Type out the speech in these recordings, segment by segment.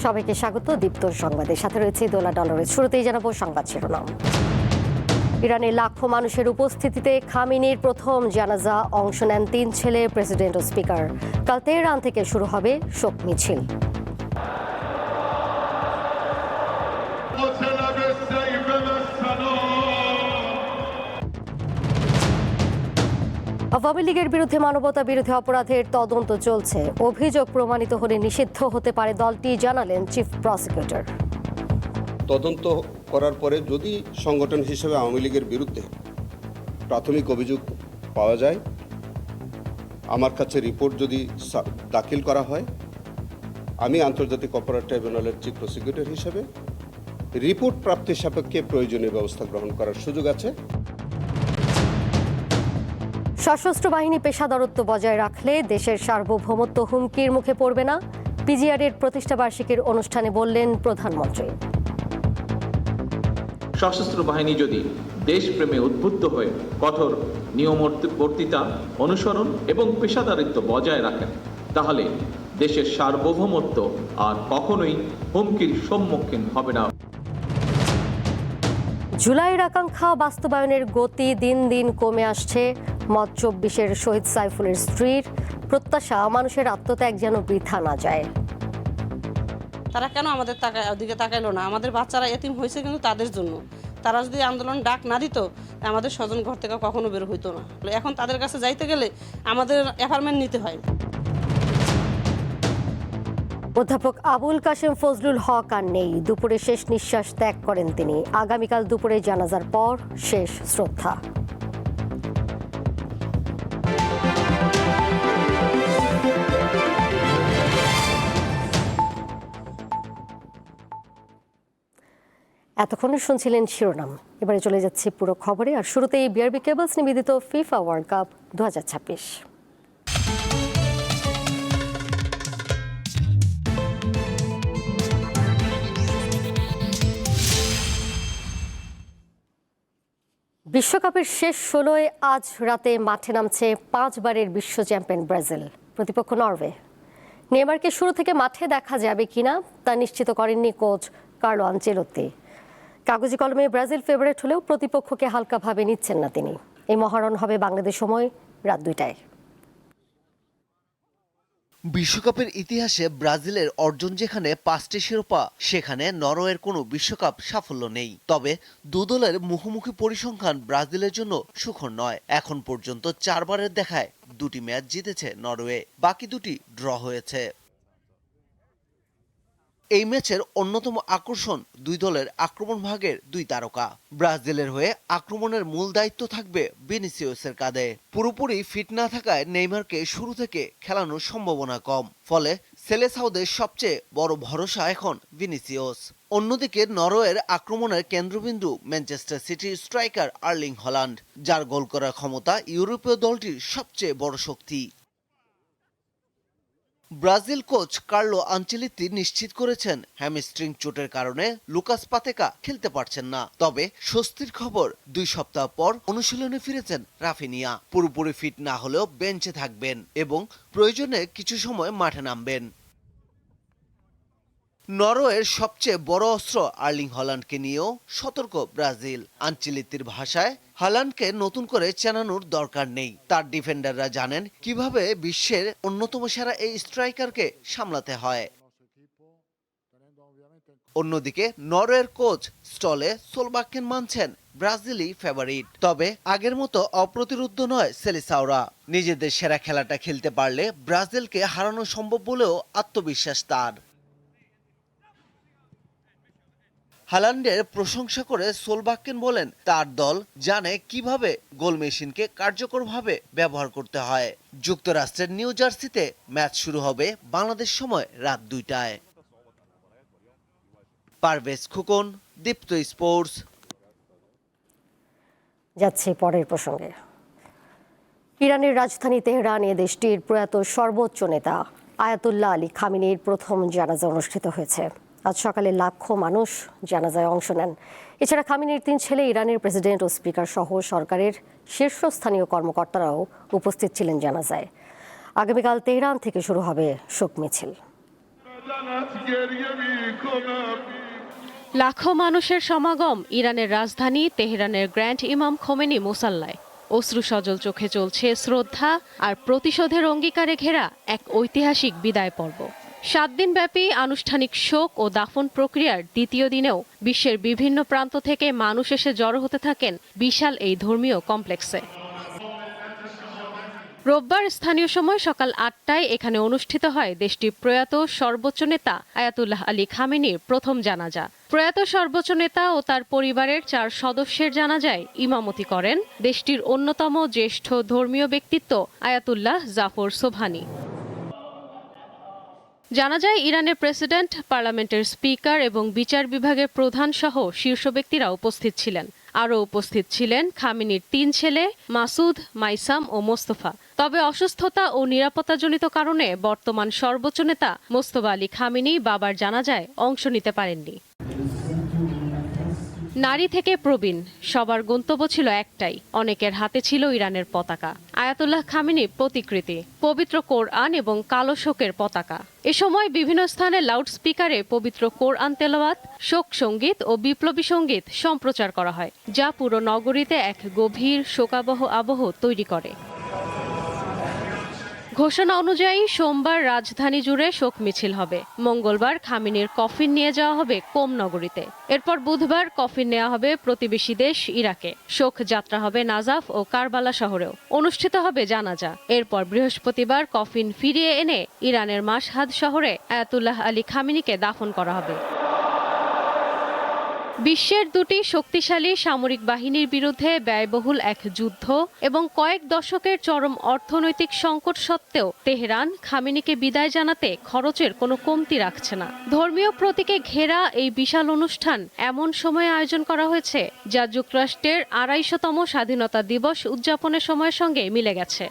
সবাইকে স্বাগত দীপ্ত সংবাদের সাথে রয়েছে দোলা ডলারের। শুরুতেই জানাবো সংবাদ শিরোনাম। ইরানে লাখো মানুষের উপস্থিতিতে খামেনির প্রথম জানাজা, অংশ নেন 3 ছেলে, প্রেসিডেন্ট ও স্পিকার। কাল তেহরান থেকে শুরু হবে শোক মিছিল। আওয়ামী লীগের বিরুদ্ধে মানবতা বিরোধী অপরাধের তদন্ত চলছে। অভিযোগ প্রমাণিত হলে নিষিদ্ধ হতে পারে দলটি, জানালেন চিফ প্রসিকিউটর। তদন্ত করার পরে যদি সংগঠন হিসেবে আওয়ামী লীগের বিরুদ্ধে প্রাথমিক অভিযোগ পাওয়া যায়, আমার কাছে রিপোর্ট যদি দাখিল করা হয়, আমি আন্তর্জাতিক অপরাধ ট্রাইব্যুনালের চিফ প্রসিকিউটর হিসেবে রিপোর্ট প্রাপ্তির সাপেক্ষে প্রয়োজনীয় ব্যবস্থা গ্রহণ করার সুযোগ আছে। সশস্ত্র বাহিনী পেশাদারত্ব বজায় রাখলে দেশের সার্বভৌমত্ব হুমকির মুখে পড়বে না, পিজিআরের প্রতিষ্ঠাবার্ষিকীর অনুষ্ঠানে বললেন প্রধানমন্ত্রী। সশস্ত্র বাহিনী যদি দেশপ্রেমে উদ্বুদ্ধ হয়ে কঠোর নিয়মবর্তিতা অনুসরণ এবং পেশাদারিত্ব বজায় রাখেন, তাহলে দেশের সার্বভৌমত্ব আর কখনোই হুমকির সম্মুখীন হবে না। জুলাইয়ের আকাঙ্ক্ষা বাস্তবায়নের গতি দিন দিন কমে আসছে। মত 24-এর শহীদ সাইফুলের স্ত্রীর প্রত্যাশা, মানুষের আত্মত্যাগ যেন বৃথা না যায়। তারা কেন আমাদের দিকে তাকাইলো না? আমাদের বাচ্চারা এতিম হয়েছে কিন্তু তাদের জন্য। তারা যদি আন্দোলন ডাক না দিত, আমাদের স্বজন ঘর থেকে কখনো বের হইতো না। এখন তাদের কাছে যাইতে গেলে আমাদের অ্যাপার্টমেন্ট নিতে হয়। অধ্যাপক আবুল কাশেম ফজলুল হক আর নেই। দুপুরে শেষ নিঃশ্বাস ত্যাগ করেন তিনি। আগামীকাল দুপুরে জানাজার পর শেষ শ্রদ্ধা। এতক্ষণ শুনছিলেন শিরোনাম, এবারে চলে যাচ্ছি পুরো খবরে। আর শুরুতেই বিআরবি কেবলস নিবেদিত ফিফা ওয়ার্ল্ড কাপ 2026। বিশ্বকাপের শেষ 16-এ আজ রাতে মাঠে নামছে 5 বারের বিশ্ব চ্যাম্পিয়ন ব্রাজিল, প্রতিপক্ষ নরওয়ে। নেইমারকে শুরু থেকে মাঠে দেখা যাবে কিনা তা নিশ্চিত করেননি কোচ কার্লো আনচেলোত্তি। কাগজে কলমে ব্রাজিল ফেভারিট হলেও প্রতিপক্ষকে হালকাভাবে নিচ্ছেন না তিনি। এই মহারণ হবে বাংলাদেশ সময় রাত 2টায়। বিশ্বকাপের ইতিহাসে ব্রাজিলের অর্জন যেখানে 5টি শিরোপা, সেখানে নরওয়ের কোনো বিশ্বকাপ সাফল্য নেই। তবে দু দলের মুখোমুখি পরিসংখ্যান ব্রাজিলের জন্য সুখর নয়। এখন পর্যন্ত 4 বারের দেখায় 2টি ম্যাচ জিতেছে নরওয়ে, বাকি 2টি ড্র হয়েছে। এই ম্যাচের অন্যতম আকর্ষণ দুই দলের আক্রমণ ভাগের 2 তারকা। ব্রাজিলের হয়ে আক্রমণের মূল দায়িত্ব থাকবে ভিনিসিয়াসের কাঁধে। পুরোপুরি ফিট না থাকায় নেইমারকে শুরু থেকে খেলানোর সম্ভাবনা কম, ফলে সেলেসাওদের সবচেয়ে বড় ভরসা এখন ভিনিসিয়াস। অন্যদিকে নরওয়ের আক্রমণের কেন্দ্রবিন্দু ম্যানচেস্টার সিটির স্ট্রাইকার আর্লিং হল্যান্ড, যার গোল করার ক্ষমতা ইউরোপীয় দলটির সবচেয়ে বড় শক্তি। ব্রাজিল কোচ কার্লো আনচেলোত্তি নিশ্চিত করেছেন হ্যামস্ট্রিং চোটের কারণে লুকাস পাতেকা খেলতে পারছেন না। তবে স্বস্তির খবর, 2 সপ্তাহ পর অনুশীলনে ফিরেছেন রাফিনিয়া। পুরোপুরি ফিট না হলেও বেঞ্চে থাকবেন এবং প্রয়োজনে কিছু সময় মাঠে নামবেন। নরওয়ের সবচেয়ে বড় অস্ত্র আর্লিং হল্যান্ডকে নিয়েও সতর্ক ব্রাজিল। আনচেলোত্তির ভাষায়, হল্যান্ডকে নতুন করে চেনানোর দরকার নেই। তার ডিফেন্ডাররা জানেন কিভাবে বিশ্বের অন্যতম সেরা এই স্ট্রাইকারকে সামলাতে হয়। অন্যদিকে নরওয়ের কোচ স্টলে সোলবাকেন মানছেন ব্রাজিলই ফেভারিট। তবে আগের মতো অপ্রতিরোধ্য নয় সেলেসাওরা। নিজেদের সেরা খেলাটা খেলতে পারলে ব্রাজিলকে হারানো সম্ভব বলেও আত্মবিশ্বাস তার। হল্যান্ডের প্রশংসা করে সোলবাকেন বলেন, তার দল জানে কিভাবে গোল মেশিনকে কার্যকরভাবে ব্যবহার করতে হয়। যুক্তরাষ্ট্রের নিউ জার্সিতে ম্যাচ শুরু হবে বাংলাদেশ সময় রাত 2টায়। পারভেজ খোকন, দীপ্ত স্পোর্টস। যাচ্ছে পরের প্রসঙ্গে। ইরানের রাজধানী তেহরানে দেশটির প্রয়াত সর্বোচ্চ নেতা আয়াতুল্লাহ আলী খামেনির প্রথম জানাজা অনুষ্ঠিত হয়েছে। আজ সকালে লাখো মানুষ জানাজায় অংশ নেন। এছাড়া খামেনির 3 ছেলে, ইরানের প্রেসিডেন্ট ও স্পিকার সহ সরকারের শীর্ষস্থানীয় কর্মকর্তারাও উপস্থিত ছিলেন জানাজায়। আগামীকাল তেহরান থেকে শুরু হবে শোক মিছিল। লাখো মানুষের সমাগম ইরানের রাজধানী তেহরানের গ্র্যান্ড ইমাম খোমেনি মুসাল্লায়। অশ্রু সজল চোখে চলছে শ্রদ্ধা আর প্রতিশোধের অঙ্গীকারে ঘেরা এক ঐতিহাসিক বিদায় পর্ব। 7 দিনব্যাপী আনুষ্ঠানিক শোক ও দাফন প্রক্রিয়ার দ্বিতীয় দিনেও বিশ্বের বিভিন্ন প্রান্ত থেকে মানুষ এসে জড়ো হতে থাকেন বিশাল এই ধর্মীয় কমপ্লেক্সে। রোববার স্থানীয় সময় সকাল 8টায় এখানে অনুষ্ঠিত হয় দেশটির প্রয়াত সর্বোচ্চ নেতা আয়াতুল্লাহ আলী খামেনির প্রথম জানাজা। প্রয়াত সর্বোচ্চ নেতা ও তার পরিবারের 4 সদস্যের জানাজায় ইমামতি করেন দেশটির অন্যতম জ্যেষ্ঠ ধর্মীয় ব্যক্তিত্ব আয়াতুল্লাহ জাফর সোবহানি। জানা যায় ইরানের প্রেসিডেন্ট, পার্লামেন্টের স্পিকার এবং বিচার বিভাগের প্রধান সহ শীর্ষ ব্যক্তিরা উপস্থিত ছিলেন। আরও উপস্থিত ছিলেন খামেনির 3 ছেলে মাসুদ, মাইসাম ও মোস্তফা। তবে অসুস্থতা ও নিরাপত্তাজনিত কারণে বর্তমান সর্বোচ্চ নেতা মোস্তফা আলী খামেনি বাবার জানাজায় অংশ নিতে পারেননি। নারী থেকে প্রবীণ সবার গন্তব্য ছিল একটাই, অনেকের হাতে ছিল ইরানের পতাকা, আয়াতুল্লাহ খামেনির প্রতিকৃতি, পবিত্র কোরআন এবং কালো শোকের পতাকা। এ সময় বিভিন্ন স্থানে লাউডস্পিকারে পবিত্র কোরআন তেলাওয়াত, শোক সঙ্গীত ও বিপ্লবী সঙ্গীত সম্প্রচার করা হয়, যা পুরো নগরীতে এক গভীর শোকাবহ আবহ তৈরি করে। ঘোষণা অনুযায়ী সোমবার রাজধানী জুড়ে শোক মিছিল হবে। মঙ্গলবার খামেনির কফিন নিয়ে যাওয়া হবে কোম নগরীতে। এরপর বুধবার কফিন নেওয়া হবে প্রতিবেশী দেশ ইরাকে। শোক যাত্রা হবে নাজাফ ও কারবালা শহরেও। অনুষ্ঠিত হবে জানাজা। এরপর বৃহস্পতিবার কফিন ফিরিয়ে এনে ইরানের মাশহাদ শহরে আয়াতুল্লাহ আলী খামেনিকে দাফন করা হবে। বিশ্বের 2টি শক্তিশালী সামরিক বাহিনীর বিরুদ্ধে ব্যয়বহুল এক যুদ্ধ এবং কয়েক দশকের চরম অর্থনৈতিক সংকট সত্ত্বেও তেহরান খামেনিকে বিদায় জানাতে খরচের কোনো কমতি রাখছে না। ধর্মীয় প্রতীকে ঘেরা এই বিশাল অনুষ্ঠান এমন সময়ে আয়োজন করা হয়েছে যা যুক্তরাষ্ট্রের 250তম স্বাধীনতা দিবস উদযাপনের সময়ের সঙ্গে মিলে গেছে।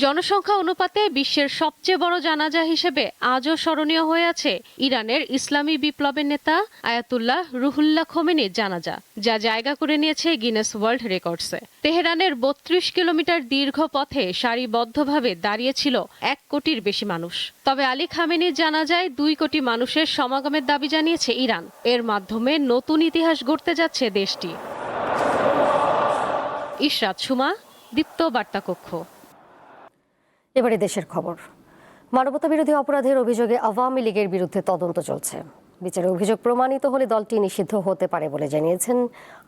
জনসংখ্যা অনুপাতে বিশ্বের সবচেয়ে বড় জানাজা হিসেবে আজও স্মরণীয় হয়ে আছে ইরানের ইসলামী বিপ্লবের নেতা আয়াতুল্লাহ রুহুল্লাহ খোমেনির জানাজা, যা জায়গা করে নিয়েছে গিনেস ওয়ার্ল্ড রেকর্ডসে। তেহরানের 32 কিলোমিটার দীর্ঘ পথে সারিবদ্ধভাবে দাঁড়িয়েছিল 1 কোটির বেশি মানুষ। তবে আলী খামেনির জানাজায় 2 কোটি মানুষের সমাগমের দাবি জানিয়েছে ইরান। এর মাধ্যমে নতুন ইতিহাস গড়তে যাচ্ছে দেশটি। ইশরাত সুমা, দীপ্ত বার্তা কক্ষ। এবারে দেশের খবর। মানবতাবিরোধী অপরাধের অভিযোগে আওয়ামী লীগের বিরুদ্ধে তদন্ত চলছে। বিচারে অভিযোগ প্রমাণিত হলে দলটি নিষিদ্ধ হতে পারে বলে জানিয়েছেন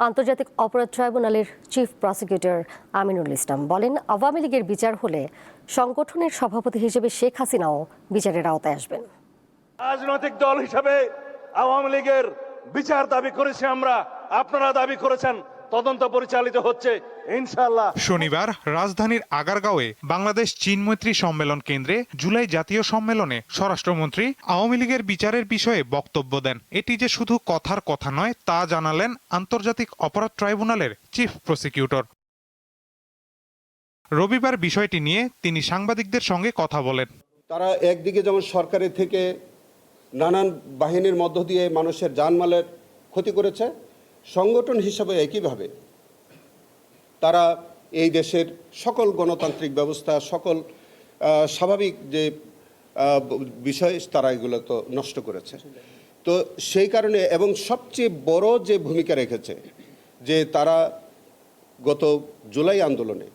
আন্তর্জাতিক অপরাধ ট্রাইব্যুনালের চিফ প্রসিকিউটর আমিনুল ইসলাম। বলেন, আওয়ামী লীগের বিচার হলে সংগঠনের সভাপতি হিসেবে শেখ হাসিনাও বিচারের আওতায় আসবেন। রাজনৈতিক দল হিসেবে আওয়ামী লীগের বিচার দাবি করেছি আমরা, আপনারা দাবি করেছেন, তদন্ত পরিচালিত হচ্ছে ইনশাআল্লাহ। শনিবার রাজধানীর আগারগাঁওয়ে বাংলাদেশ চীন মৈত্রী সম্মেলন কেন্দ্রে জুলাই জাতীয় সম্মেলনে স্বরাষ্ট্রমন্ত্রী আওয়ামী লীগের বিচারের বিষয়ে বক্তব্য দেন। এটি যে শুধু কথার কথা নয় তা জানালেন আন্তর্জাতিক অপরাধ ট্রাইব্যুনালের চিফ প্রসিকিউটর। রবিবার বিষয়টি নিয়ে তিনি সাংবাদিকদের সঙ্গে কথা বলেন। তারা একদিকে যেমন সরকারের থেকে নানান বাহিনীর মধ্য দিয়ে মানুষের জানমালের ক্ষতি করেছে, সংগঠন হিসাবে একইভাবে তারা এই দেশের সকল গণতান্ত্রিক ব্যবস্থা, সকল স্বাভাবিক যে বিষয়, তারা এগুলো তো নষ্ট করেছে। তো সেই কারণে এবং সবচেয়ে বড় যে ভূমিকা রেখেছে যে তারা গত জুলাই আন্দোলনে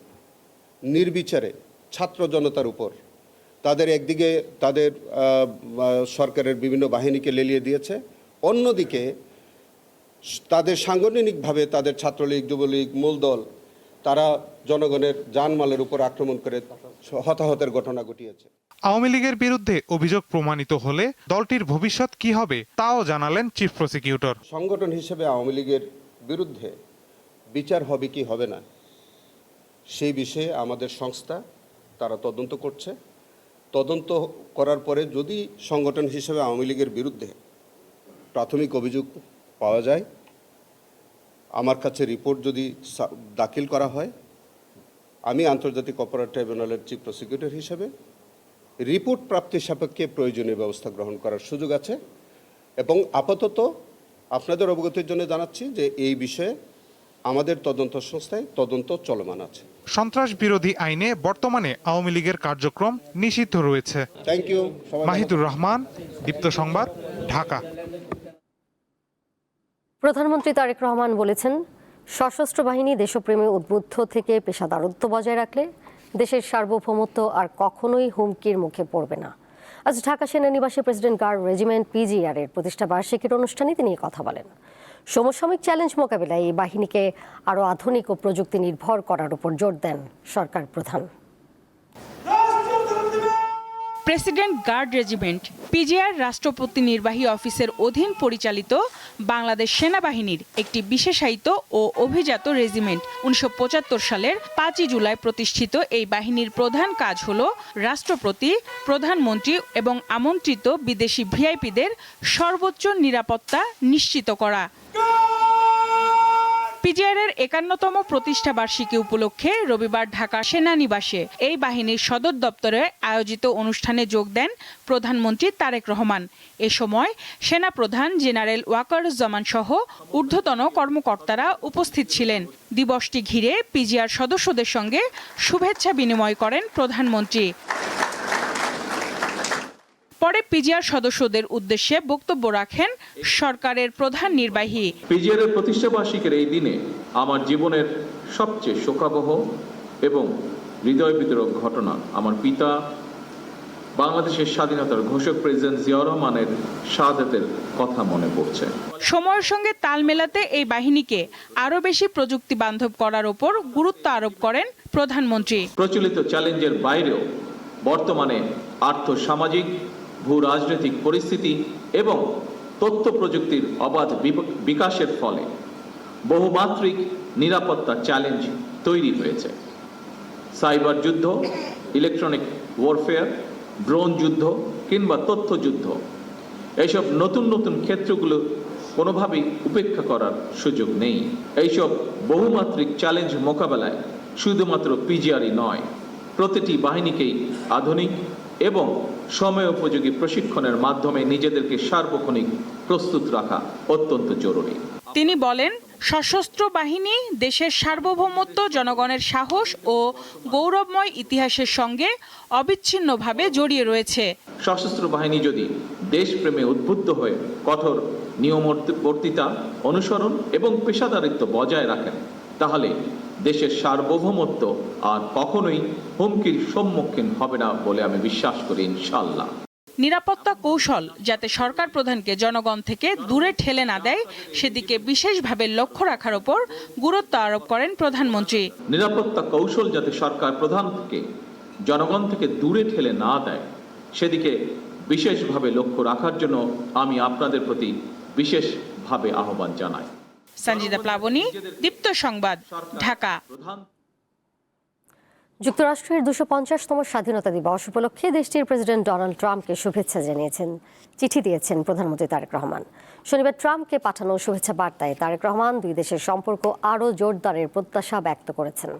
নির্বিচারে ছাত্র জনতার উপর তাদের একদিকে তাদের সরকারের বিভিন্ন বাহিনীকে লেলিয়ে দিয়েছে, অন্যদিকে তাদের সাংগঠনিকভাবে তাদের ছাত্রলীগ, যুবলীগ, মূলদল তারা জনগণের জানমালের উপর আক্রমণ করে হতাহতের ঘটনা ঘটিয়েছে। আওয়ামী লীগের বিরুদ্ধে অভিযোগ প্রমাণিত হলে দলটির ভবিষ্যৎ কি হবে তাও জানালেন চিফ প্রসিকিউটর। সংগঠন হিসেবে আওয়ামী লীগের বিরুদ্ধে বিচার হবে কি হবে না সেই বিষয়ে আমাদের সংস্থা তারা তদন্ত করছে। তদন্ত করার পরে যদি সংগঠন হিসেবে আওয়ামী লীগের বিরুদ্ধে প্রাথমিক অভিযোগ পাওয়া যায়, আমার কাছে রিপোর্ট যদি দাখিল করা হয়, আমি আন্তর্জাতিক অপরাধ ট্রাইব্যুনালের চিফ প্রসিকিউটর হিসেবে রিপোর্ট প্রাপ্তির সাপেক্ষে প্রয়োজনীয় ব্যবস্থা গ্রহণ করার সুযোগ আছে। এবং আপাতত আপনাদের অবগতির জন্য জানাচ্ছি যে এই বিষয়ে আমাদের তদন্ত সংস্থায় তদন্ত চলমান আছে। সন্ত্রাস বিরোধী আইনে বর্তমানে আওয়ামী লীগের কার্যক্রম নিষিদ্ধ রয়েছে। Thank you. মাহিদুর রহমান, দীপ্ত সংবাদ, ঢাকা। প্রধানমন্ত্রী তারেক রহমান বলেছেন, সশস্ত্র বাহিনী দেশপ্রেমে উদ্বুদ্ধ থেকে পেশাদারত্ব বজায় রাখলে দেশের সার্বভৌমত্ব আর কখনোই হুমকির মুখে পড়বে না। আজ ঢাকা সেনানিবাসে প্রেসিডেন্ট গার্ড রেজিমেন্ট PGR এর প্রতিষ্ঠা বার্ষিকীর অনুষ্ঠানে তিনি কথা বলেন। সমসাময়িক চ্যালেঞ্জ মোকাবিলায় এই বাহিনীকে আরও আধুনিক ও প্রযুক্তি নির্ভর করার উপর জোর দেন সরকার প্রধান। প্রেসিডেন্ট গার্ড রেজিমেন্ট PGR রাষ্ট্রপতি নির্বাহী অফিসের অধীন পরিচালিত বাংলাদেশ সেনাবাহিনীর একটি বিশেষায়িত ও অভিজাত রেজিমেন্ট। 1975 সালের 5 জুলাই প্রতিষ্ঠিত এই বাহিনীর প্রধান কাজ হল রাষ্ট্রপতি, প্রধানমন্ত্রী এবং আমন্ত্রিত বিদেশি ভিআইপিদের সর্বোচ্চ নিরাপত্তা নিশ্চিত করা। PGR এর 51তম প্রতিষ্ঠা বার্ষিকী উপলক্ষে রবিবার ঢাকা সেনানিবাসে এই বাহিনীর সদর দপ্তরে আয়োজিত অনুষ্ঠানে যোগ দেন প্রধানমন্ত্রী তারেক রহমান। এ সময় সেনাপ্রধান জেনারেল ওয়াকারুজ্জামান সহ ঊর্ধ্বতন কর্মকর্তারা উপস্থিত ছিলেন। দিবসটি ঘিরে PGR সদস্যদের সঙ্গে শুভেচ্ছা বিনিময় করেন প্রধানমন্ত্রী। পরে PGR সদস্যদের উদ্দেশ্যে বক্তব্য রাখেন সরকারের প্রধান নির্বাহী। PGR এর প্রতিষ্ঠা বার্ষিকীর এই দিনে আমার জীবনের সবচেয়ে শোকাবহ এবং হৃদয় বিতরক ঘটনা আমার পিতা বাংলাদেশের স্বাধীনতার ঘোষক প্রেসিডেন্ট জিয়াউর রহমানের শাহাদাতের কথা মনে পড়ছে। সময়ের সঙ্গে তাল মেলাতে এই বাহিনীকে আরও বেশি প্রযুক্তি বান্ধব করার উপর গুরুত্ব আরোপ করেন প্রধানমন্ত্রী। প্রচলিত চ্যালেঞ্জের বাইরেও বর্তমানে আর্থসামাজিক, ভূ রাজনৈতিক পরিস্থিতি এবং তথ্য প্রযুক্তির অবাধ বিকাশের ফলে বহুমাত্রিক নিরাপত্তা চ্যালেঞ্জ তৈরি হয়েছে। সাইবার যুদ্ধ, ইলেকট্রনিক ওয়ারফেয়ার, ড্রোন যুদ্ধ কিংবা তথ্য যুদ্ধ, এইসব নতুন নতুন ক্ষেত্রগুলো কোনোভাবেই উপেক্ষা করার সুযোগ নেই। এইসব বহুমাত্রিক চ্যালেঞ্জ মোকাবেলায় শুধুমাত্র PGR-ই নয়, প্রতিটি বাহিনীকেই আধুনিক এবং সময় উপযোগী প্রশিক্ষণের মাধ্যমে নিজেদেরকে সার্বক্ষণিক প্রস্তুত রাখা অত্যন্ত জরুরি। তিনি বলেন, সশস্ত্র বাহিনী দেশের সার্বভৌমত্ব, জনগণের সাহস ও গৌরবময় ইতিহাসের সঙ্গে অবিচ্ছিন্নভাবে জড়িয়ে রয়েছে। সশস্ত্র বাহিনী যদি দেশপ্রেমে উদ্বুদ্ধ হয়ে কঠোর নিয়মবর্তিতা অনুসরণ এবং পেশাদারিত্ব বজায় রাখেন, তাহলে দেশের সার্বভৌমত্ব আর কখনোই হুমকির সম্মুখীন হবে না বলে আমি বিশ্বাস করি, ইনশাআল্লাহ। নিরাপত্তা কৌশল যাতে সরকার প্রধানকে জনগণ থেকে দূরে ঠেলে না দেয়, সেদিকে বিশেষভাবে লক্ষ্য রাখার উপর গুরুত্ব আরোপ করেন প্রধানমন্ত্রী। নিরাপত্তা কৌশল যাতে সরকার প্রধান থেকে জনগণ থেকে দূরে ঠেলে না দেয়, সেদিকে বিশেষভাবে লক্ষ্য রাখার জন্য আমি আপনাদের প্রতি বিশেষভাবে আহ্বান জানাই। সঞ্জিদা প্লাবনী, দীপ্ত সংবাদ, ঢাকা। যুক্তরাষ্ট্রের 250তম স্বাধীনতা দিবস উপলক্ষে দেশটির প্রেসিডেন্ট ডোনাল্ড ট্রাম্পকে শুভেচ্ছা জানিয়েছেন, চিঠি দিয়েছেন প্রধানমন্ত্রী তারেক রহমান। শনিবার ট্রাম্পকে পাঠানো শুভেচ্ছা বার্তায় তারেক রহমান দুই দেশের সম্পর্ক আরও জোরদারের প্রত্যাশা ব্যক্ত করেছেন।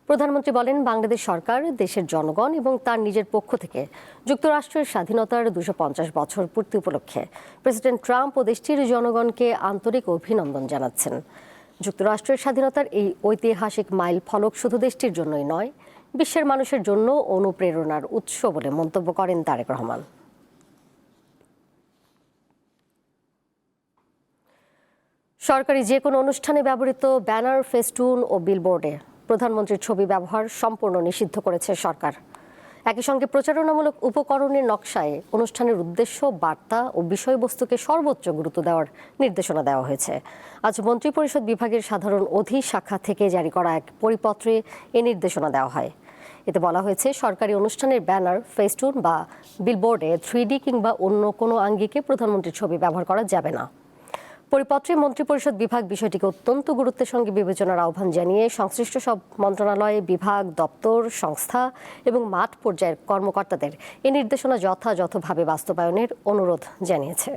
প্রধানমন্ত্রী বলেন, বাংলাদেশ সরকার দেশের জনগণ এবং তার নিজের পক্ষ থেকে যুক্তরাষ্ট্রের স্বাধীনতার 250 বছর পূর্তি উপলক্ষে প্রেসিডেন্ট ট্রাম্প ও দেশটির জনগণকে আন্তরিক অভিনন্দন জানাচ্ছেন। যুক্তরাষ্ট্রের স্বাধীনতার এই ঐতিহাসিক মাইল ফলক শুধু দেশটির জন্যই নয়, বিশ্বের মানুষের জন্য অনুপ্রেরণার উৎস বলে মন্তব্য করেন তারেক রহমান। সরকারি যে কোনো অনুষ্ঠানে ব্যবহৃত ব্যানার, ফেস্টুন ও বিলবোর্ডে প্রধানমন্ত্রীর ছবি ব্যবহার সম্পূর্ণ নিষিদ্ধ করেছে সরকার। একই সঙ্গে প্রচারণামূলক উপকরণের নকশায় অনুষ্ঠানের উদ্দেশ্য, বার্তা ও বিষয়বস্তুকে সর্বোচ্চ গুরুত্ব দেওয়ার নির্দেশনা দেওয়া হয়েছে। আজ মন্ত্রিপরিষদ বিভাগের সাধারণ অধিশাখা থেকে জারি করা এক পরিপত্রে এ নির্দেশনা দেওয়া হয়। এতে বলা হয়েছে, সরকারি অনুষ্ঠানের ব্যানার, ফেস্টুন বা বিলবোর্ডে 3D কিংবা অন্য কোনো আঙ্গিকে প্রধানমন্ত্রীর ছবি ব্যবহার করা যাবে না। পরিপত্রে মন্ত্রিপরিষদ বিভাগ বিষয়টিকে অত্যন্ত গুরুত্বের সঙ্গে বিবেচনার আহ্বান জানিয়ে সংশ্লিষ্ট সব মন্ত্রণালয়, বিভাগ, দপ্তর, সংস্থা এবং মাঠ পর্যায়ের কর্মকর্তাদের এই নির্দেশনা যথাযথভাবে বাস্তবায়নের অনুরোধ জানিয়েছে।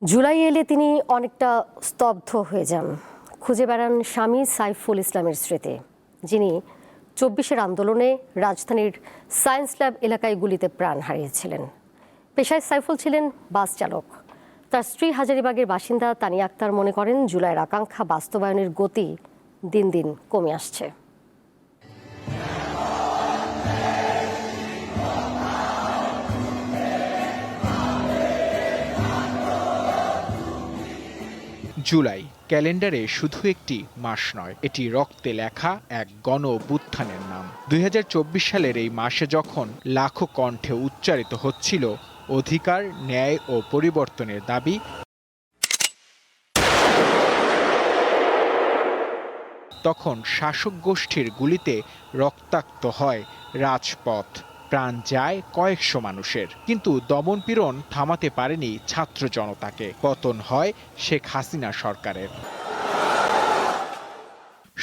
জুলাই এলে তিনি অনেকটা স্তব্ধ হয়ে যান। খুঁজে বেড়ান স্বামী সাইফুল ইসলামের স্মৃতি, যিনি 24-এর আন্দোলনে রাজধানীর সায়েন্স ল্যাব এলাকায় গুলিতে প্রাণ হারিয়েছিলেন। পেশায় সাইফুল ছিলেন বাস চালক। তার স্ত্রী হাজারীবাগের বাসিন্দা তানিয়া আক্তার মনে করেন, জুলাইয়ের আকাঙ্ক্ষা বাস্তবায়নের গতি দিন দিন কমে আসছে। জুলাই ক্যালেন্ডারে শুধু একটি মাস নয়, এটি রক্তে লেখা এক গণ অভ্যুত্থানের নাম। 2024 সালের এই মাসে যখন লাখো কণ্ঠে উচ্চারিত হচ্ছিল অধিকার, ন্যায় ও পরিবর্তনের দাবি, তখন শাসক গোষ্ঠীর গুলিতে রক্তাক্ত হয় রাজপথ, প্রাণ যায় কয়েকশো মানুষের। কিন্তু দমনপীড়ন থামাতে পারেনি ছাত্র জনতাকে। পতন হয় শেখ হাসিনা সরকারের।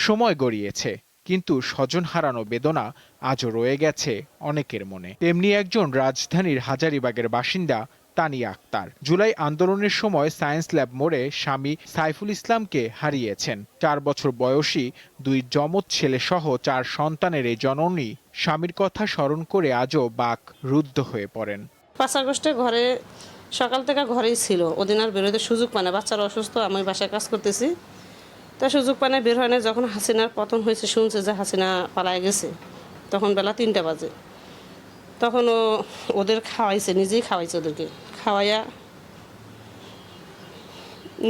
সময় গড়িয়েছে, কিন্তু স্বজন হারানো বেদনা আজও রয়ে গেছে অনেকের মনে। তেমনি একজন রাজধানীর হাজারীবাগের বাসিন্দা তানিয়া আক্তার জুলাই আন্দোলনের সময় সায়েন্স ল্যাব মোড়ে স্বামী সাইফুল ইসলামকে হারিয়েছেন। 4 বছর বয়সী 2 যমজ ছেলে সহ 4 সন্তানের এই জননী স্বামীর কথা স্মরণ করে আজও বাক রুদ্ধ হয়ে পড়েন। 5 আগস্টে ঘরে সকাল থেকে ঘরেই ছিল, ওদিন আর বেরোতে সুযোগ পায় না। বাচ্চারা অসুস্থ, আমি বাসায় কাজ করতেছি, তা সুযোগ পায় না, বের হয় না। যখন হাসিনার পতন হয়েছে, শুনছে যে হাসিনা পালায় গেছে, তখন বেলা 3টা বাজে। তখন ওদের খাওয়াইছে, নিজেই খাওয়াইছে, ওদেরকে খাওয়াইয়া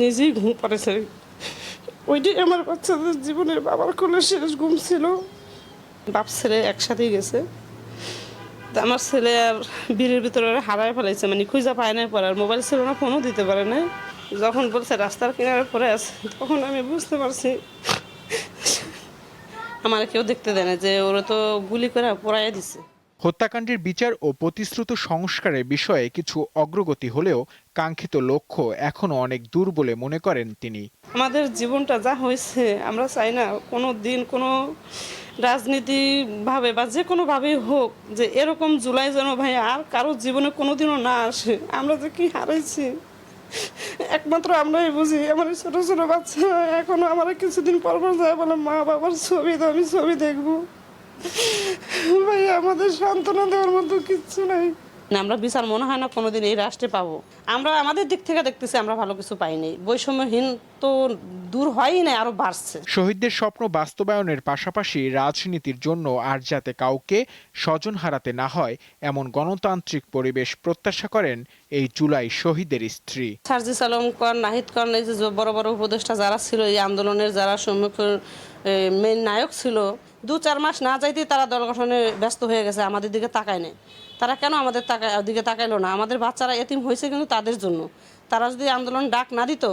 নিজেই ঘুম পাড়েছে। ওইটাই আমার বাচ্চাদের জীবনের বাবার কোলে শেষ ঘুম ছিল। বাপ ছেলে একসাথেই গেছে। তা আমার ছেলে আর বীরের ভিতরে হারায় ফেলাইছে, মানে খুঁজা পায় না, পরে আর মোবাইল ছিল না, ফোনও দিতে পারে না। যখন বলছে রাস্তার কিনারে পড়ে আছে, তখন আমি বুঝতে পারছি আমার কেউ দেখতে দেয় না, যে ওরা তো গুলি করে পোড়াইয়া দিছে। হত্যাকাণ্ডের বিচার ও প্রতিশ্রুত সংস্কারের বিষয়ে কিছু অগ্রগতি হলেও কাঙ্ক্ষিত লক্ষ্য এখনো অনেক দূর বলে মনে করেন তিনি। আমাদের জীবনটা যা হয়েছে, আমরা চাই না কোনো দিন কোনো রাজনীতি ভাবে বা যে কোনোভাবেই হোক, যে এরকম জুলাই যেন ভাই আর কারো জীবনে কোনোদিনও না আসে। আমরা যে কি হারাইছি একমাত্র আমরাই বুঝি। আমার ছোট ছোট বাচ্চা এখনো আমার কিছুদিন পর পর যায় বলে, মা বাবার ছবি তো আমি ছবি দেখবো। ভাই আমাদের সান্ত্বনা দেওয়ার মতো কিচ্ছু নাই। আমরা বিচার মনে হয় না কোনোদিন এই রাষ্ট্রে পাবো। আমরা আমাদের দিক থেকে দেখতেছি আমরা ভালো কিছু পাইনি। বৈষম্যহীন তো দূর হয়ই না, আরো বাড়ছে। শহীদদের স্বপ্ন বাস্তবায়নের পাশাপাশি রাজনীতির জন্য আর যাতে কাউকে স্বজন হারাতে না হয় এমন গণতান্ত্রিক পরিবেশ প্রত্যাশা করেন এই জুলাই শহীদের স্ত্রী। সার্জিস আলম কর, নাহিদ কর, এই যে বড় বড় উপদেষ্টা যারা ছিল, এই আন্দোলনের যারা সম্মুখীন মেন নায়ক ছিল, 2-4 মাস না যাইতেই তারা দল গঠনে ব্যস্ত হয়ে গেছে, আমাদের দিকে তাকায় নেই। তারা কেন আমাদের দিকে তাকাইলো না? আমাদের বাচ্চারা এতিম হয়েছে কিন্তু তাদের জন্য। তারা যদি আন্দোলন ডাক না দিত,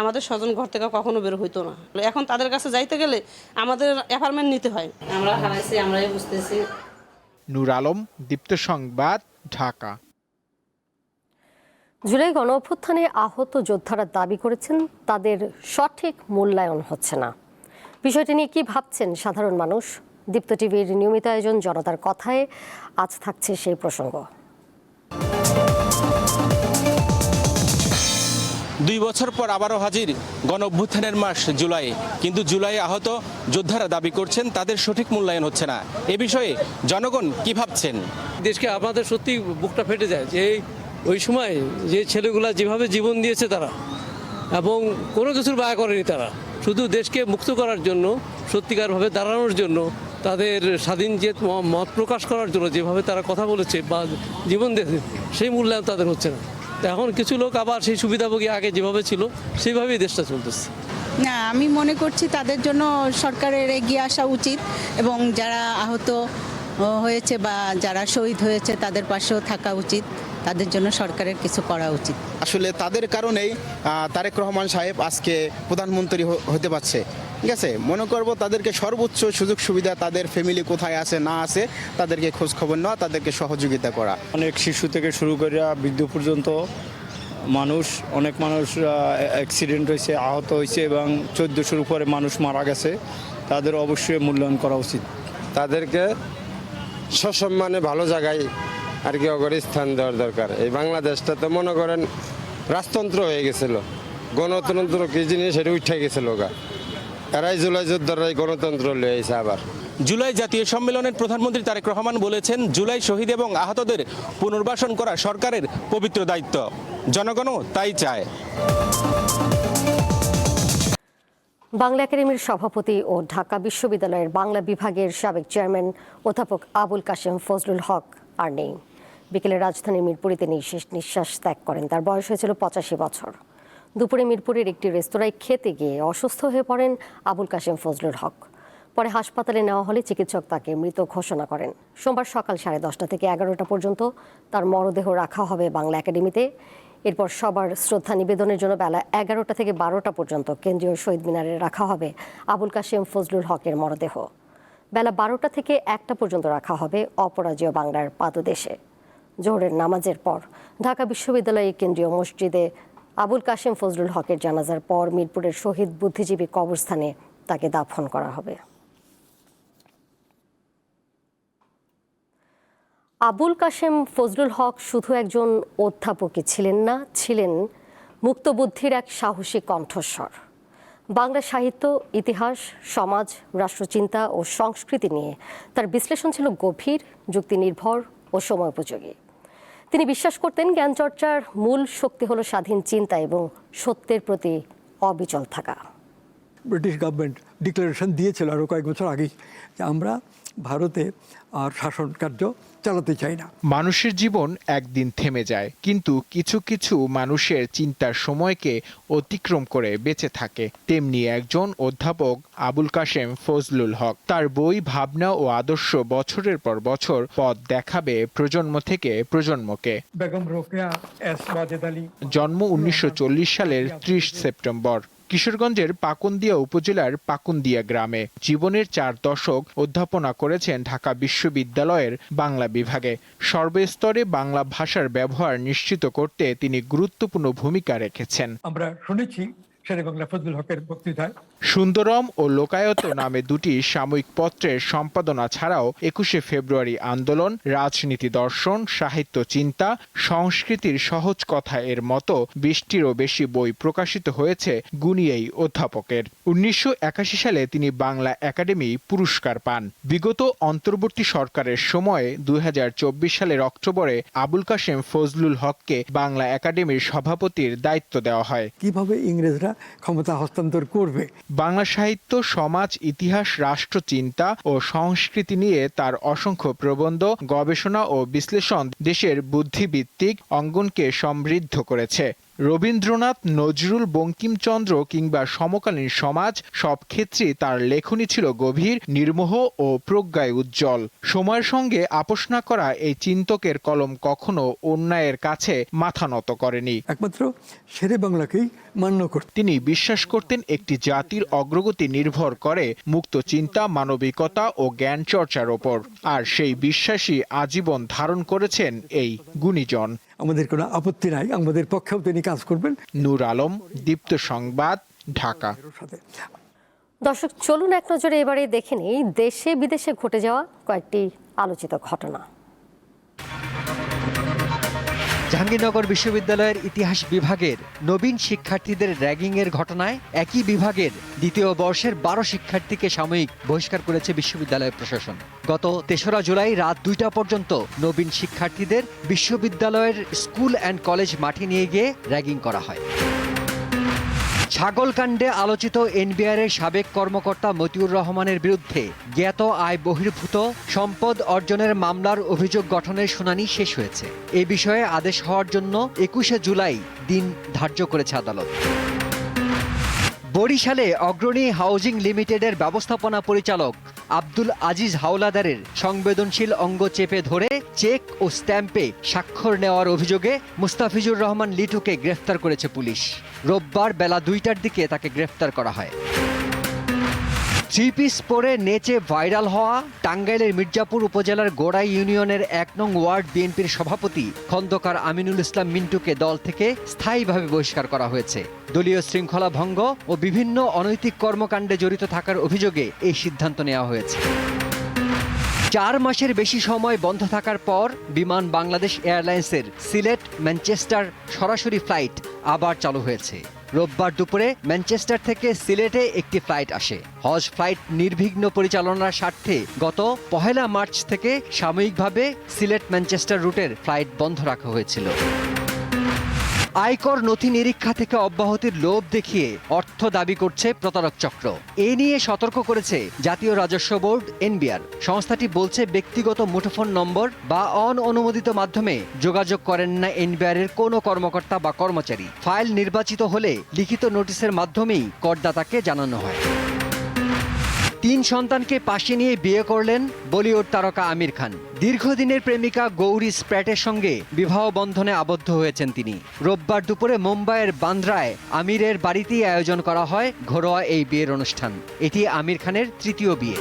আমাদের স্বজন ঘর থেকে কখনো বের হইতো না। এখন তাদের কাছে যাইতে গেলে আমাদের অ্যাপার্টমেন্ট নিতে হয়। আমরা হারাইছি, আমরাই বুঝতেছি। নূর আলম, দীপ্ত সংবাদ, ঢাকা। জুলাই গণ অভ্যুত্থানে আহত যোদ্ধারা দাবি করেছেন তাদের সঠিক মূল্যায়ন হচ্ছে না। বিষয়টি নিয়ে কি ভাবছেন সাধারণ মানুষ? দীপ্ত টিভির নিয়মিত আয়োজন জনতার কথায় আজ থাকছে সেই প্রসঙ্গ। 2 বছর পর আবারও হাজির গণ অভ্যুত্থানের মাস জুলাই, কিন্তু জুলাই আহত যোদ্ধারা দাবি করছেন তাদের সঠিক মূল্যায়ন হচ্ছে না। এ বিষয়ে জনগণ কি ভাবছেন? দেশকে আমাদের সত্যি বুকটা ফেটে যায় যে ওই সময় যে ছেলেগুলা যেভাবে জীবন দিয়েছে তারা, এবং কোনো কিছুর ব্যয় করেনি তারা, শুধু দেশকে মুক্ত করার জন্য, সত্যিকারভাবে দাঁড়ানোর জন্য, তাদের স্বাধীন যে মত প্রকাশ করার জন্য যেভাবে তারা কথা বলেছে বা জীবন দিয়েছে, সেই মূল্যায়ন তাদের হচ্ছে না। এখন কিছু লোক আবার সেই সুবিধাভোগী আগে যেভাবে ছিল সেইভাবেই দেশটা চলতেছে। না, আমি মনে করছি তাদের জন্য সরকারের এগিয়ে আসা উচিত, এবং যারা আহত হয়েছে বা যারা শহীদ হয়েছে তাদের পাশেও থাকা উচিত। তাদের জন্য সরকারের কিছু করা উচিত। আসলে তাদের কারণেই তারেক রহমান সাহেব আজকে প্রধানমন্ত্রী হতে পারছে। ঠিক আছে, মনে করব তাদেরকে সর্বোচ্চ সুযোগ সুবিধা, তাদের ফ্যামিলি কোথায় আছে না আছে তাদেরকে খোঁজ খবর নেওয়া, তাদেরকে সহযোগিতা করা। অনেক শিশু থেকে শুরু করে বৃদ্ধ পর্যন্ত অনেক মানুষ অ্যাক্সিডেন্ট হয়েছে, আহত হয়েছে, এবং 1400-র উপরে মানুষ মারা গেছে। তাদের অবশ্যই মূল্যায়ন করা উচিত। তাদেরকে সসম্মানে ভালো জায়গায় আর কি অগরে স্থান দেওয়ার দরকার। এই বাংলাদেশটা তো মনে করেন রাজতন্ত্র হয়ে গেছিল, গণতন্ত্র কি জিনিস সেটা উঠে গেছিল গা। এরাই জুলাই যোদ্ধারাই গণতন্ত্র লিয়ে আইছে আবার। জুলাই জাতীয় সম্মেলনের প্রধানমন্ত্রী তারেক রহমান বলেছেন, জুলাই শহীদ এবং আহতদের পুনর্বাসন করা সরকারের পবিত্র দায়িত্ব। জনগণও তাই চায়। বাংলা একাডেমির সভাপতি ও ঢাকা বিশ্ববিদ্যালয়ের বাংলা বিভাগের সাবেক চেয়ারম্যান অধ্যাপক আবুল কাশেম ফজলুল হক আর নেই। বিকেলে রাজধানীর মিরপুরে তিনি শেষ নিঃশ্বাস ত্যাগ করেন। তার বয়স হয়েছিল 85 বছর। দুপুরে মিরপুরের একটি রেস্তোরাঁয় খেতে গিয়ে অসুস্থ হয়ে পড়েন আবুল কাশেম ফজলুল হক। পরে হাসপাতালে নেওয়া হলে চিকিৎসক তাকে মৃত ঘোষণা করেন। সোমবার সকাল 10:30 থেকে 11টা পর্যন্ত তার মরদেহ রাখা হবে বাংলা একাডেমিতে। এরপর সবার শ্রদ্ধা নিবেদনের জন্য বেলা 11টা থেকে 12টা পর্যন্ত কেন্দ্রীয় শহীদ মিনারে রাখা হবে আবুল কাশেম ফজলুল হকের মরদেহ। বেলা 12টা থেকে 1টা পর্যন্ত রাখা হবে অপরাজেয় বাংলার পাদদেশে। জোহরের নামাজের পর ঢাকা বিশ্ববিদ্যালয়ের কেন্দ্রীয় মসজিদে আবুল কাশেম ফজলুল হকের জানাজার পর মিরপুরের শহীদ বুদ্ধিজীবী কবরস্থানে তাকে দাফন করা হবে। আবুল কাশেম ফজলুল হক শুধু একজন অধ্যাপকই ছিলেন না, ছিলেন মুক্তবুদ্ধির এক সাহসী কণ্ঠস্বর। বাংলা সাহিত্য, ইতিহাস, সমাজ, রাষ্ট্রচিন্তা ও সংস্কৃতি নিয়ে তার বিশ্লেষণ ছিল গভীর, যুক্তিনির্ভর ও সময়োপযোগী। তিনি বিশ্বাস করতেন জ্ঞানচর্চার মূল শক্তি হলো স্বাধীন চিন্তা এবং সত্যের প্রতি অবিচল থাকা। ব্রিটিশ গভর্নমেন্ট ডিক্লারেশন দিয়েছিল আরও কয়েক বছর আগেই যে আমরা ভারতে আর শাসন কার্য চালাতে চাই না। মানুষের জীবন একদিন থেমে যায়, কিন্তু কিছু কিছু মানুষের চিন্তার সময়কে অতিক্রম করে বেঁচে থাকে। তেমনি একজন অধ্যাপক আবুল কাশেম ফজলুল হক। তার বই, ভাবনা ও আদর্শ বছরের পর বছর পথ দেখাবে প্রজন্ম থেকে প্রজন্মকে। বেগম রোকেয়া এস ওয়াজেদ আলী। জন্ম 1940 সালের 30 সেপ্টেম্বর কিশোরগঞ্জের পাকুন্দিয়া উপজেলার পাকুন্দিয়া গ্রামে। জীবনের 4 দশক অধ্যাপনা করেছেন ঢাকা বিশ্ববিদ্যালয়ের বাংলা বিভাগে। সর্বস্তরে বাংলা ভাষার ব্যবহার নিশ্চিত করতে তিনি গুরুত্বপূর্ণ ভূমিকা রেখেছেন। আমরা শুনেছি শেরেবাংলা ফজলুল হকের বক্তৃতায় সুন্দরম ও লোকায়ত নামে দুটি সাময়িক পত্রের সম্পাদনা ছাড়াও 21শে ফেব্রুয়ারি আন্দোলন, রাজনীতি দর্শন, সাহিত্য চিন্তা, সংস্কৃতির সহজ কথা এর মতো 20টিরও বেশি বই প্রকাশিত হয়েছে গুণী এই অধ্যাপকের। 1981 সালে তিনি বাংলা একাডেমি পুরস্কার পান। বিগত অন্তর্বর্তী সরকারের সময়ে 2024 সালের অক্টোবরে আবুল কাশেম ফজলুল হককে বাংলা একাডেমির সভাপতির দায়িত্ব দেওয়া হয়। কিভাবে ইংরেজরা ক্ষমতা হস্তান্তর করবে। বাংলা সাহিত্য, সমাজ, ইতিহাস, রাষ্ট্রচিন্তা ও সংস্কৃতি নিয়ে তার অসংখ্য প্রবন্ধ, গবেষণা ও বিশ্লেষণ দেশের বুদ্ধিবৃত্তিক অঙ্গনকে সমৃদ্ধ করেছে। রবীন্দ্রনাথ, নজরুল, বঙ্কিমচন্দ্র কিংবা সমকালীন সমাজ, সব ক্ষেত্রেই তার লেখনী ছিল গভীর, নির্মোহ ও প্রজ্ঞায় উজ্জ্বল। সময়ের সঙ্গে আপোষ না করা এই চিন্তকের কলম কখনো অন্যায়ের কাছে মাথা নত করেনি। একমাত্র শেরে বাংলাকেই মান্য করতেন। তিনি বিশ্বাস করতেন একটি জাতির অগ্রগতি নির্ভর করে মুক্ত চিন্তা, মানবিকতা ও জ্ঞান চর্চার ওপর। আর সেই বিশ্বাসই আজীবন ধারণ করেছেন এই গুণীজন। আমাদের কোনো আপত্তি নাই, আমাদের পক্ষেও তিনি কাজ করবেন। নূর আলম, দীপ্ত সংবাদ, ঢাকা। দর্শক, চলুন এক নজরে এবারে দেখে নিই দেশে বিদেশে ঘটে যাওয়া কয়েকটি আলোচিত ঘটনা। জাহাঙ্গীরনগর বিশ্ববিদ্যালয়ের ইতিহাস বিভাগের নবীন শিক্ষার্থীদের র্যাগিংয়ের ঘটনায় একই বিভাগের দ্বিতীয় বর্ষের 12 শিক্ষার্থীকে সাময়িক বহিষ্কার করেছে বিশ্ববিদ্যালয় প্রশাসন। গত 3রা জুলাই রাত 2টা পর্যন্ত নবীন শিক্ষার্থীদের বিশ্ববিদ্যালয়ের স্কুল অ্যান্ড কলেজ মাঠে নিয়ে গিয়ে র্যাগিং করা হয়। ছাগলকাণ্ডে আলোচিত এনবিআরের সাবেক কর্মকর্তা মতিউর রহমানের বিরুদ্ধে জ্ঞাত আয় বহির্ভূত সম্পদ অর্জনের মামলার অভিযোগ গঠনের শুনানি শেষ হয়েছে। এই বিষয়ে আদেশ হওয়ার জন্য 21শে জুলাই দিন ধার্য করেছে আদালত। বরিশালে অগ্রণী হাউজিং লিমিটেডের ব্যবস্থাপনা পরিচালক আব্দুল আজিজ হাওলাদারের সংবেদনশীল অঙ্গ চেপে ধরে চেক ও স্ট্যাম্পে স্বাক্ষর নেওয়ার অভিযোগে মুস্তাফিজুর রহমান লিটুকে গ্রেফতার করেছে পুলিশ। রোববার বেলা 2টার দিকে তাকে গ্রেফতার করা হয়। 3 পিস পরে নেচে ভাইরাল হওয়া টাঙ্গাইলের মির্জাপুর উপজেলার গোড়াই ইউনিয়নের 1 নং ওয়ার্ড বিএনপির সভাপতি খন্দকার আমিনুল ইসলাম মিন্টুকে দল থেকে স্থায়ীভাবে বহিষ্কার করা হয়েছে। দলীয় শৃঙ্খলা ভঙ্গ ও বিভিন্ন অনৈতিক কর্মকাণ্ডে জড়িত থাকার অভিযোগে এই সিদ্ধান্ত নেওয়া হয়েছে। 4 মাসের বেশি সময় বন্ধ থাকার পর বিমান বাংলাদেশ এয়ারলাইন্সের সিলেট ম্যানচেস্টার সরাসরি ফ্লাইট আবার চালু হয়েছে। রোববার দুপুরে ম্যানচেস্টার থেকে সিলেটে একটি ফ্লাইট আসে। হজ ফ্লাইট নির্বিঘ্ন পরিচালনার স্বার্থে গত 1 মার্চ থেকে সাময়িকভাবে সিলেট ম্যানচেস্টার রুটের ফ্লাইট বন্ধ রাখা হয়েছিল। আয়কর নথি নিরীক্ষা থেকে অব্যাহতির লোভ দেখিয়ে অর্থ দাবি করছে প্রতারক চক্র। এ নিয়ে সতর্ক করেছে জাতীয় রাজস্ব বোর্ড এনবিআর। সংস্থাটি বলছে ব্যক্তিগত মুঠোফোন নম্বর বা অননুমোদিত মাধ্যমে যোগাযোগ করেন না এনবিআর এর কোনো কর্মকর্তা বা কর্মচারী। ফাইল নির্বাচিত হলে লিখিত নোটিশের মাধ্যমেই করদাতাকে জানানো হয়। 3 সন্তানকে পাশে নিয়ে বিয়ে করলেন বলিউড তারকা আমির খান। দীর্ঘদিনের প্রেমিকা গৌরী স্প্র্যাটের সঙ্গে বিবাহ বন্ধনে আবদ্ধ হয়েছেন তিনি। রোববার দুপুরে মুম্বাইয়ের বান্দ্রায় আমিরের বাড়িতেই আয়োজন করা হয় ঘরোয়া এই বিয়ের অনুষ্ঠান। এটি আমির খানের 3য় বিয়ে।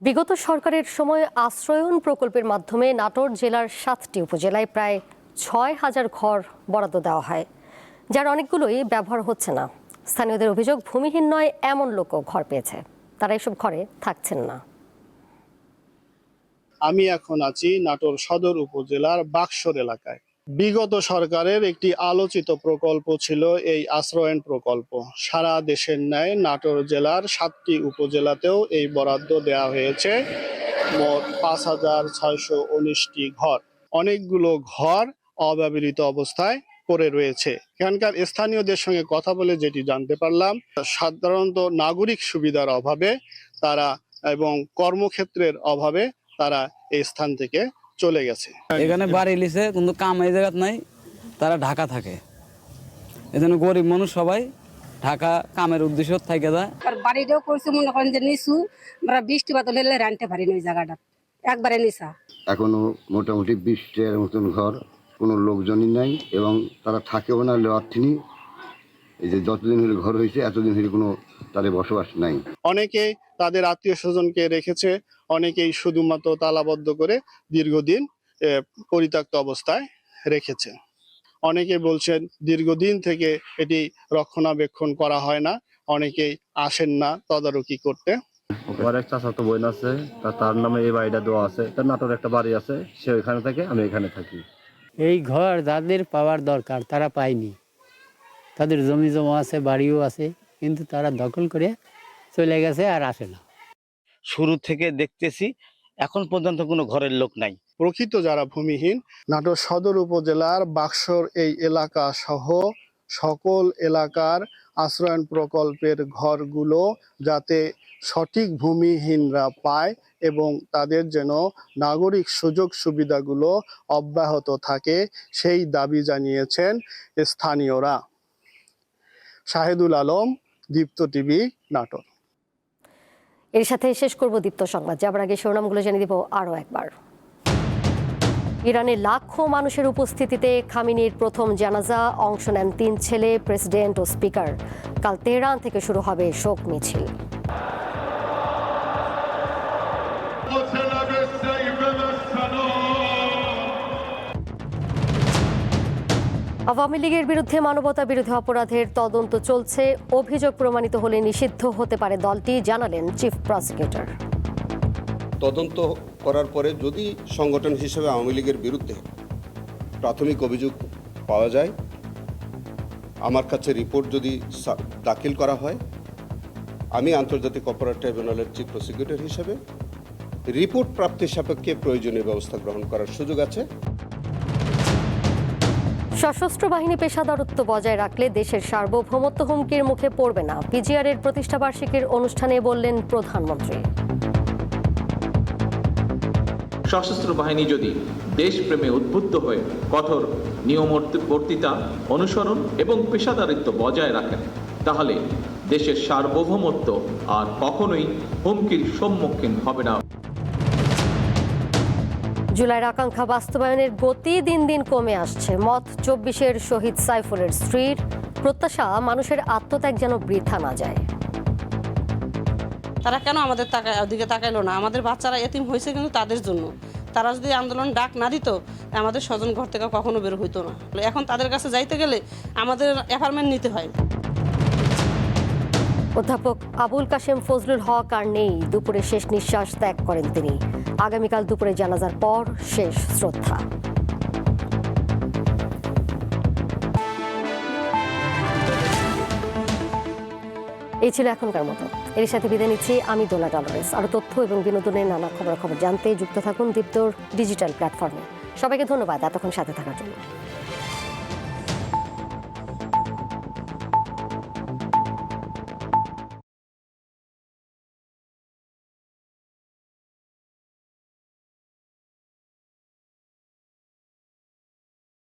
বিগত সরকারের সময় আশ্রয়ন প্রকল্পের মাধ্যমে নাটোর জেলার 7টি উপজেলায় প্রায় 6,000 ঘর বরাদ্দ দেওয়া হয়, যার অনেকগুলোই ব্যবহার হচ্ছে না। স্থানীয়দের অভিযোগ, ভূমিহীন নয় এমন লোকও ঘর পেয়েছে, তারা এসব ঘরে থাকছেন না। আমি এখন আছি নাটোর সদর উপজেলার বাকশর এলাকায়। বিগত সরকারের একটি আলোচিত প্রকল্প ছিল এই আশ্রয়ন প্রকল্প। সারা দেশের ন্যায় নাটোর জেলার 7টি উপজেলাতেও এই বরাদ্দ দেওয়া হয়েছে। মোট 5,619টি ঘর। অনেকগুলো ঘর অব্যবহৃত অবস্থায় পড়ে রয়েছে। এখানকার স্থানীয়দের সঙ্গে কথা বলে যেটি জানতে পারলাম, সাধারণত নাগরিক সুবিধার অভাবে তারা এবং কর্মক্ষেত্রের অভাবে তারা এই স্থান থেকে চলে গেছে। এখানে বাড়ি লিছে কিন্তু কাম এই জায়গা নাই, তারা ঢাকা থাকে। এজন্য গরিব মানুষ সবাই ঢাকা কামের উদ্দেশ্য থেকে যায়। বাড়িটাও করছে মনে করেন যে নিচু, আমরা বৃষ্টি বাদল হলে রানতে পারি না ওই জায়গাটা, একবারে নিচা। এখনো মোটামুটি 20টার মতন ঘর, কোনো লোকজনই নাই এবং তারা থাকেও না লেওয়ার্থিনী। এই যে যতদিন হলে ঘর হয়েছে এতদিন হলে কোনো তাদের বসবাস নাই। অনেকে তাদের আত্মীয় স্বজনকে রেখেছে, অনেকেই শুধুমাত্র তালাবদ্ধ করে দীর্ঘদিন পরিত্যক্ত অবস্থায় রেখেছে। অনেকে বলছেন দীর্ঘদিন থেকে এটি রক্ষণাবেক্ষণ করা হয় না, অনেকেই আসেন না তদারকি করতে। এক চাচাতো বোন আছে, তার নামে এই বাড়িটা দেওয়া আছে। তার নাটোর একটা বাড়ি আছে, সে ওইখানে থাকে, আমি এখানে থাকি। এই ঘর যাদের পাওয়ার দরকার তারা পায়নি। তাদের জমি জমা আছে, বাড়িও আছে, কিন্তু তারা দখল করে চলে গেছে আর আসে না। শুরু থেকে দেখতেছি এখন পর্যন্ত কোনো ঘরের লোক নাই। প্রকৃত যারা ভূমিহীন, নাটোর সদর উপজেলার বাকশর এই এলাকা সহ সকল এলাকার আশ্রয়ন প্রকল্পের ঘরগুলো যাতে সঠিক ভূমিহীনরা পায় এবং তাদের যেন নাগরিক সুযোগ সুবিধাগুলো অব্যাহত থাকে, সেই দাবি জানিয়েছেন স্থানীয়রা। শাহেদুল আলম, দীপ্ত টিভি, নাটোর। এর সাথে শেষ করব দীপ্ত সংবাদ। যাবার আগে শিরোনামগুলো জানিয়ে দিব আরও একবার। ইরানে লাখো মানুষের উপস্থিতিতে খামেনির প্রথম জানাজা, অংশ নেন 3 ছেলে, প্রেসিডেন্ট ও স্পিকার। কাল তেহরান থেকে শুরু হবে শোক মিছিল। আওয়ামী লীগের বিরুদ্ধে মানবতা বিরোধী অপরাধের তদন্ত চলছে, অভিযোগ প্রমাণিত হলে নিষিদ্ধ হতে পারে দলটি, জানালেন চিফ প্রসিকিউটর। তদন্ত করার পরে যদি সংগঠন হিসেবে আওয়ামী লীগের বিরুদ্ধে প্রাথমিক অভিযোগ পাওয়া যায়, আমার কাছে রিপোর্ট যদি দাখিল করা হয়, আমি আন্তর্জাতিক অপরাধ ট্রাইব্যুনালের চিফ প্রসিকিউটর হিসেবে রিপোর্ট প্রাপ্তির সাপেক্ষে প্রয়োজনীয় ব্যবস্থা গ্রহণ করার সুযোগ আছে। সশস্ত্র বাহিনী পেশাদারত্ব বজায় রাখলে দেশের সার্বভৌমত্ব হুমকির মুখে পড়বে না, পিজিআর এর প্রতিষ্ঠাবার্ষিকীর অনুষ্ঠানে বললেন প্রধানমন্ত্রী। সশস্ত্র বাহিনী যদি দেশপ্রেমে উদ্বুদ্ধ হয়ে কঠোর নিয়মবর্তিতা অনুসরণ এবং পেশাদারিত্ব বজায় রাখেন, তাহলে দেশের সার্বভৌমত্ব আর কখনোই হুমকির সম্মুখীন হবে না। জুলাইয়ের আকাঙ্ক্ষা বাস্তবায়নের গতি দিন দিন কমে আসছে। মত 24-এর শহীদ সাইফুলের স্ত্রীর প্রত্যাশা, মানুষের আত্মত্যাগ যেন বৃথা না যায়। তারা কেন আমাদের দিকে তাকাইলো না? আমাদের বাচ্চারা এতিম হয়েছে কিন্তু তাদের জন্য। তারা যদি আন্দোলন ডাক না দিত, আমাদের স্বজন ঘর থেকে কখনো বের হইতো না। এখন তাদের কাছে যাইতে গেলে আমাদের অ্যাপার্টমেন্ট নিতে হয়। অধ্যাপক আবুল কাশেম ফজলুল হক আর নেই, দুপুরে শেষ নিঃশ্বাস ত্যাগ করেন তিনি। আগামীকাল দুপুরে জানাজার পর শেষ শ্রদ্ধা। এই ছিল এখনকার মতো। এর সাথে বিদায় নিচ্ছি আমি দোলা ডলরেস। আরও তথ্য এবং বিনোদনের নানা খবরাখবর জানতে যুক্ত থাকুন দীপ্তর ডিজিটাল প্ল্যাটফর্মে। সবাইকে ধন্যবাদ এতক্ষণ সাথে থাকার জন্য।